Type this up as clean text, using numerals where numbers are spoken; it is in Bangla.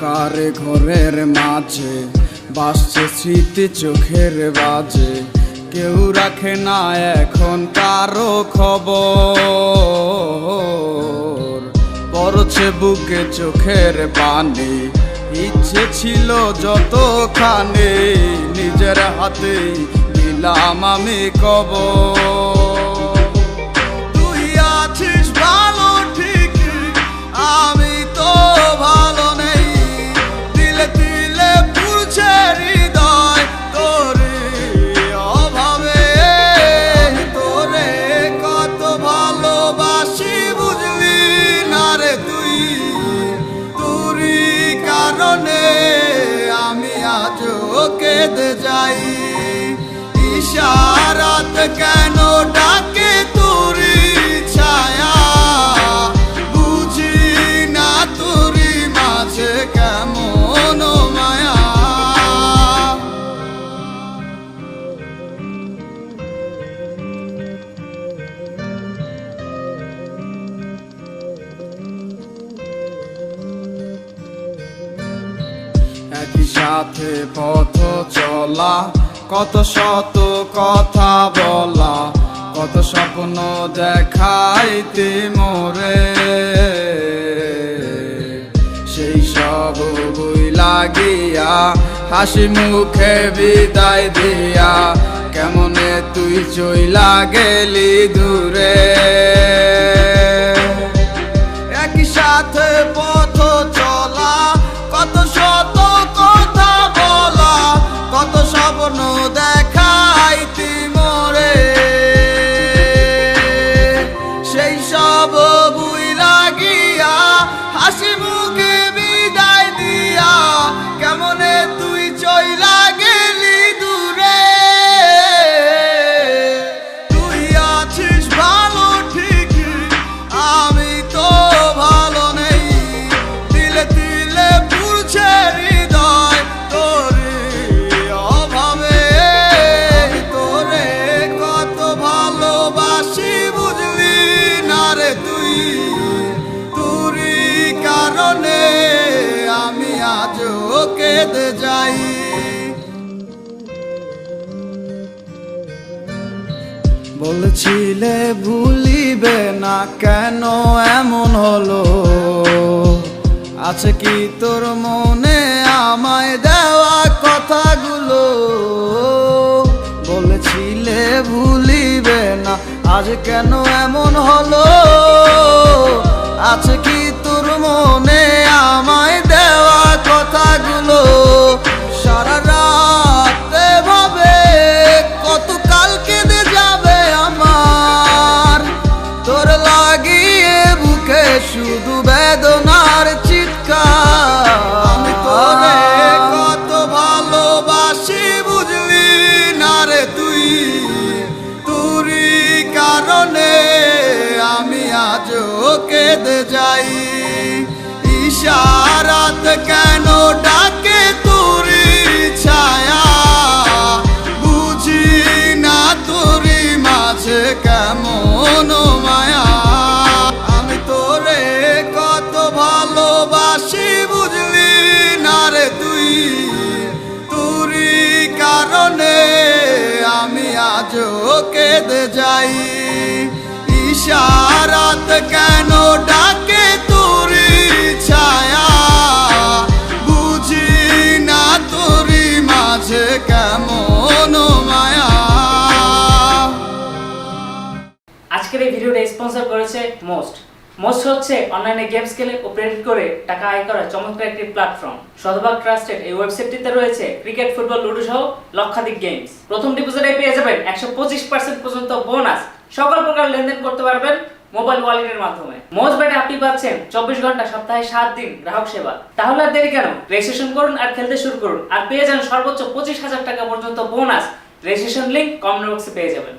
অন্ধকার ঘরের মাঝে বাসছে স্মৃতি চোখের বাজে, কেউ রাখে না এখন কারো খবর। পড়ছে বুকে চোখের পানি, ইচ্ছে ছিল যতখানি নিজের হাতেই দিলাম আমি কবর। তুই আছিস ভালো ঠিক, আমি তো ভালো নেই, দিলে দিলে পুড়ছে হৃদয় তোর অভাবে। তোরে কত ভালোবাসি বুঝলি না রে তুই, তোরই কারণে আমি আজও কেঁদে যাই। ইশারাত কেন ডাকে তোরই ছায়া, বুঝি না তোরই মাঝে কেমন মায়া। একই সাথে পথ চলা, কত শত কথা বলা, কত স্বপ্ন দেখাইতে মোরে, সেই সব বই লাগিয়া হাসি মুখে বিদায় দিয়া কেমনে তুই চইলা গেলি দূরে। একই সাথে পথ চলা, কত শত কথা বলা, কত স্বপ্ন দেখাইতি মোরে, সেই সব বুই লাগিয়া হাসি মুখে বিদায় দিয়া কেমনে তুই চইলা গেলি দূরে। তুই আছিস ভালো ঠিক, আমি তো ভালো নেই, দিলে দিলে পুড়ছে হৃদয় তোর অভাবে। তোরে কত ভালোবাসি বুঝলি না রে তুই, তোরই কারণে আমি আজও কেঁদে যাই। বলছিলে ভুলিবে না, কেন এমন হলো? আছে কি তোর মনে আমায় দেওয়া কথাগুলো? বলেছিলে ভুলিবে না, আজ কেন এমন হলো? আছে কি তোর মনে আমায় দেওয়া কথাগুলো? সারা রাত ভাবে কত কাল কেঁদে যাবে আমার, তোর লাগিয়ে বুকে শুধু বেদনার চিৎকার। আমি তোরে কত ভালোবাসি বুঝলি না রে তুই, তোরই কারণে আমি আজও কেঁদে যাই। ইশারাত কেন ডাকে তোরই ছায়া, বুঝি না তোরই মাঝে কেমন মায়া। আমি তোরে কত ভালোবাসি বুঝলি না রে তুই, তোরই কারণে আমি আজও কেঁদে যাই। ইশারাত কেন ডাকে তোরই ছায়া, বুঝি না তোরই মাঝে কেমন মায়া। আজকের এই ভিডিওটা স্পন্সর করেছে মোস্ট। মোস্ট হচ্ছে অনলাইনে গেমস খেলে ও প্রেরিত করে টাকা আয় করার চমৎকার একটি প্ল্যাটফর্ম। শতভাগ ট্রাস্টেড এই ওয়েবসাইটটিতে রয়েছে ক্রিকেট, ফুটবল, লুডো সহ লক্ষাধিক গেমস। প্রথম ডিপোজিটে পেয়ে যাবেন 125% পর্যন্ত বোনাস। সকল প্রকার লেনদেন করতে পারবেন মোবাইল ওয়ালেটের মাধ্যমে। মোস্ট ব্যাটে আপনি পাচ্ছেন 24 ঘন্টা সপ্তাহে 7 দিন গ্রাহক সেবা। তাহলে আর দেরি কেন, রেজিস্ট্রেশন করুন আর খেলতে শুরু করুন, আর পেয়ে যান সর্বোচ্চ 25,000 টাকা পর্যন্ত বোনাস। রেজিস্ট্রেশন লিংক কমেন্ট বক্সে পেয়ে যাবেন।